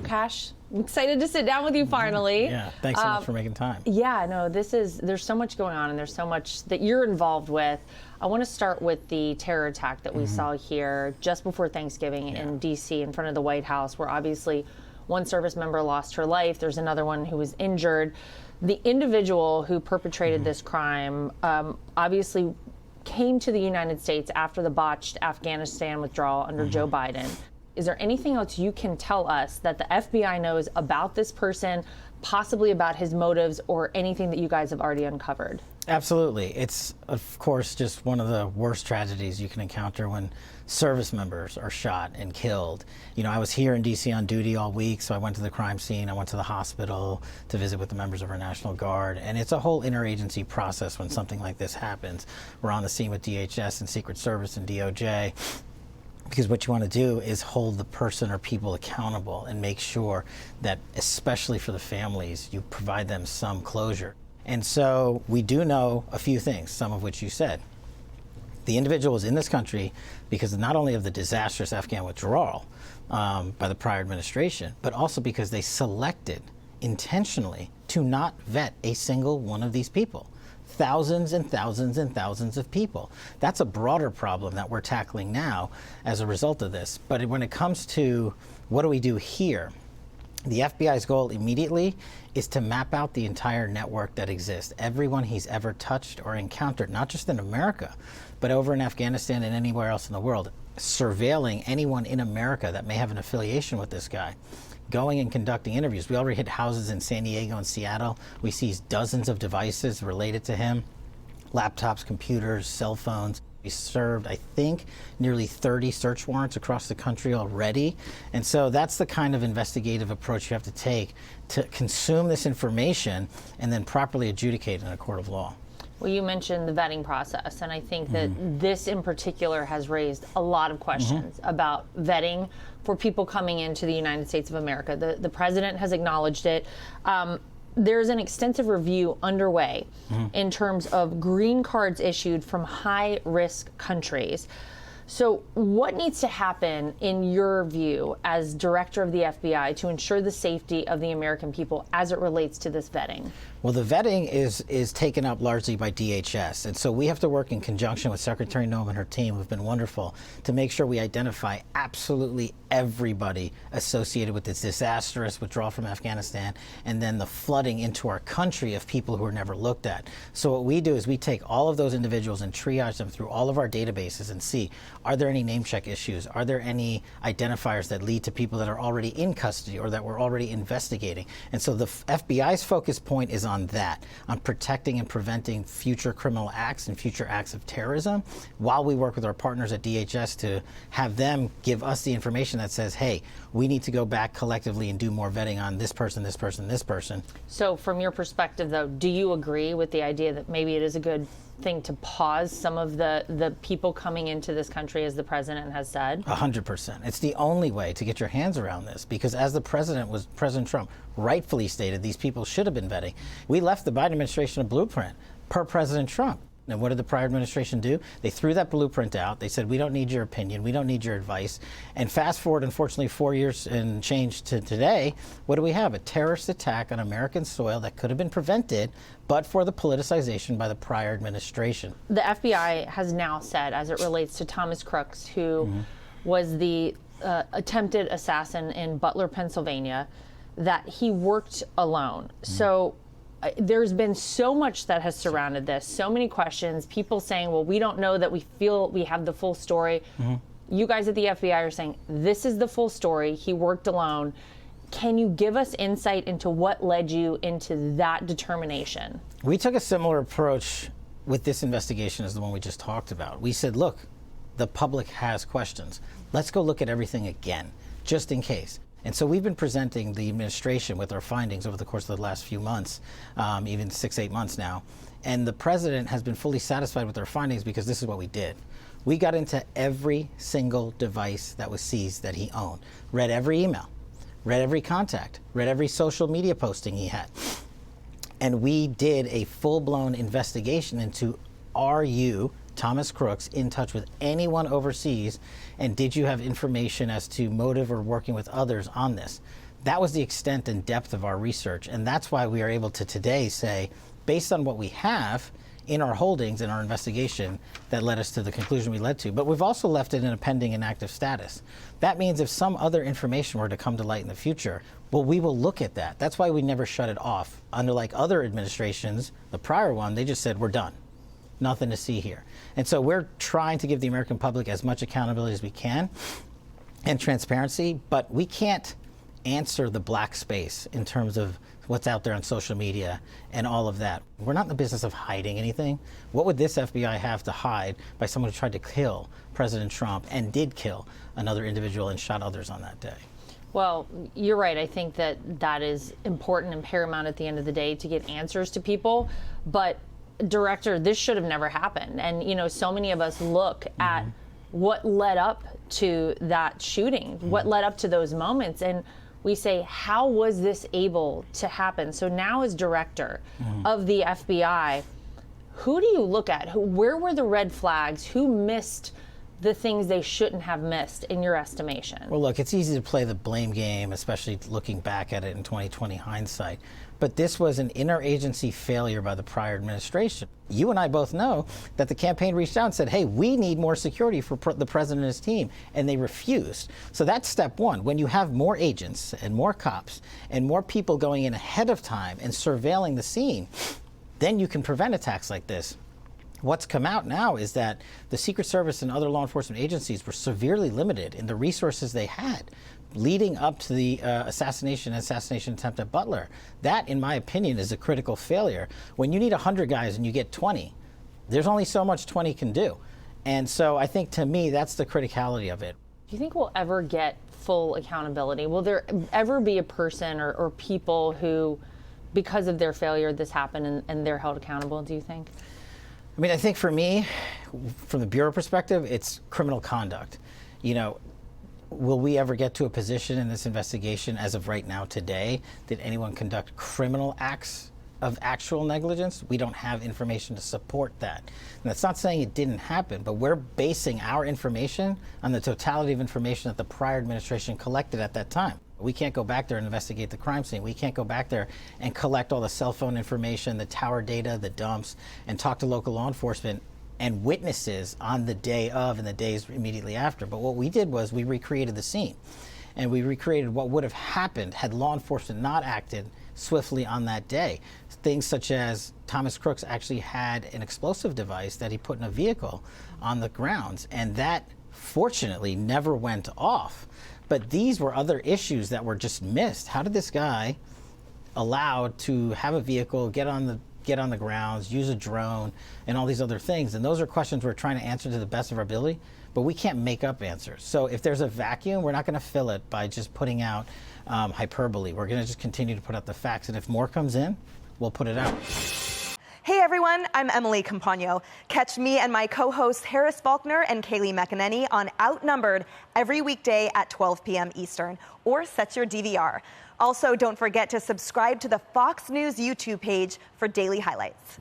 Kash, I'm excited to sit down with you finally. Yeah, thanks so much for making time. Yeah, no, there's so much going on and there's so much that you're involved with. I want to start with the terror attack that we saw here just before Thanksgiving in D.C. in front of the White House, where obviously one service member lost her life. There's another one who was injured. The individual who perpetrated this crime obviously came to the United States after the botched Afghanistan withdrawal under Joe Biden. Is there anything else you can tell us that the FBI knows about this person, possibly about his motives, or anything that you guys have already uncovered? Absolutely. It's, of course, just one of the worst tragedies you can encounter when service members are shot and killed. You know, I was here in D.C. on duty all week, so I went to the crime scene. I went to the hospital to visit with the members of our National Guard. And it's a whole interagency process when something like this happens. We're on the scene with DHS and Secret Service and DOJ. Because what you want to do is hold the person or people accountable and make sure that, especially for the families, you provide them some closure. And so we do know a few things, some of which you said. The individual was in this country because not only of the disastrous Afghan withdrawal by the prior administration, but also because they selected intentionally to not vet a single one of these people. Thousands and thousands and thousands of people. That's a broader problem that we're tackling now as a result of this. But when it comes to what do we do here, the FBI's goal immediately is to map out the entire network that exists, everyone he's ever touched or encountered, not just in America, but over in Afghanistan and anywhere else in the world, surveilling anyone in America that may have an affiliation with this guy. Going and conducting interviews. We already hit houses in San Diego and Seattle. We seized dozens of devices related to him, laptops, computers, cell phones. We served, I think, nearly 30 search warrants across the country already. And so that's the kind of investigative approach you have to take to consume this information and then properly adjudicate in a court of law. Well, you mentioned the vetting process, and I think that this in particular has raised a lot of questions about vetting for people coming into the United States of America. The president has acknowledged it. There's an extensive review underway in terms of green cards issued from high-risk countries. So what needs to happen, in your view, as director of the FBI to ensure the safety of the American people as it relates to this vetting? Well, the vetting is taken up largely by DHS. And so we have to work in conjunction with Secretary Noem and her team, who've been wonderful, to make sure we identify absolutely everybody associated with this disastrous withdrawal from Afghanistan and then the flooding into our country of people who are never looked at. So what we do is we take all of those individuals and triage them through all of our databases and see, are there any name check issues? Are there any identifiers that lead to people that are already in custody or that we're already investigating? And so the FBI's focus point is on that, on protecting and preventing future criminal acts and future acts of terrorism, while we work with our partners at DHS to have them give us the information that says, hey, we need to go back collectively and do more vetting on this person, this person, this person. So from your perspective, though, do you agree with the idea that maybe it is a good thing to pause some of the people coming into this country, as the president has said? 100%. It's the only way to get your hands around this, because as President Trump rightfully stated, these people should have been vetting. We left the Biden administration a blueprint per President Trump. And what did the prior administration do? They threw that blueprint out. They said, we don't need your opinion. We don't need your advice. And fast forward, unfortunately, 4 years and change to today, what do we have? A terrorist attack on American soil that could have been prevented, but for the politicization by the prior administration. The FBI has now said, as it relates to Thomas Crooks, who was the attempted assassin in Butler, Pennsylvania, that he worked alone. So there's been so much that has surrounded this, so many questions, people saying, well, we don't know that we feel we have the full story. You guys at the FBI are saying, this is the full story. He worked alone. Can you give us insight into what led you into that determination? We took a similar approach with this investigation as the one we just talked about. We said, look, the public has questions. Let's go look at everything again, just in case. And so we've been presenting the administration with our findings over the course of the last few months, even 6-8 months now. And the president has been fully satisfied with our findings because this is what we did. We got into every single device that was seized that he owned, read every email, read every contact, read every social media posting he had. And we did a full-blown investigation into, are you, Thomas Crooks, in touch with anyone overseas, and did you have information as to motive or working with others on this? That was the extent and depth of our research. And that's why we are able to today say, based on what we have in our holdings, in our investigation, that led us to the conclusion we led to. But we've also left it in a pending and active status. That means if some other information were to come to light in the future, well, we will look at that. That's why we never shut it off. Unlike other administrations, the prior one, they just said, we're done. Nothing to see here. And so we're trying to give the American public as much accountability as we can and transparency, but we can't answer the black space in terms of what's out there on social media and all of that. We're not in the business of hiding anything. What would this FBI have to hide by someone who tried to kill President Trump and did kill another individual and shot others on that day? Well, you're right. I think that that is important and paramount at the end of the day to get answers to people. But Director, this should have never happened. And, you know, so many of us look at what led up to that shooting, what led up to those moments. And we say, how was this able to happen? So now as director of the FBI, who do you look at? Where were the red flags? Who missed the things they shouldn't have missed in your estimation? Well, look, it's easy to play the blame game, especially looking back at it in 2020 hindsight. But this was an interagency failure by the prior administration. You and I both know that the campaign reached out and said, hey, we need more security for the president and his team, and they refused. So that's step one. When you have more agents and more cops and more people going in ahead of time and surveilling the scene, then you can prevent attacks like this. What's come out now is that the Secret Service and other law enforcement agencies were severely limited in the resources they had leading up to the assassination attempt at Butler. That, in my opinion, is a critical failure. When you need 100 guys and you get 20, there's only so much 20 can do. And so I think, to me, that's the criticality of it. Do you think we'll ever get full accountability? Will there ever be a person or people who, because of their failure, this happened and they're held accountable, do you think? I mean, I think for me, from the Bureau perspective, it's criminal conduct. You know, will we ever get to a position in this investigation as of right now today? Did anyone conduct criminal acts of actual negligence? We don't have information to support that. And that's not saying it didn't happen, but we're basing our information on the totality of information that the prior administration collected at that time. We can't go back there and investigate the crime scene. We can't go back there and collect all the cell phone information, the tower data, the dumps, and talk to local law enforcement and witnesses on the day of and the days immediately after. But what we did was we recreated the scene, and we recreated what would have happened had law enforcement not acted swiftly on that day. Things such as Thomas Crooks actually had an explosive device that he put in a vehicle on the grounds, and that fortunately never went off. But these were other issues that were just missed. How did this guy allowed to have a vehicle, get on the grounds, use a drone, and all these other things? And those are questions we're trying to answer to the best of our ability, but we can't make up answers. So if there's a vacuum, we're not going to fill it by just putting out hyperbole. We're going to just continue to put out the facts, and if more comes in, we'll put it out. Hey everyone, I'm Emily Campagno. Catch me and my co-hosts Harris Faulkner and Kaylee McEnany on Outnumbered every weekday at 12 p.m. Eastern, or set your DVR. Also, don't forget to subscribe to the Fox News YouTube page for daily highlights.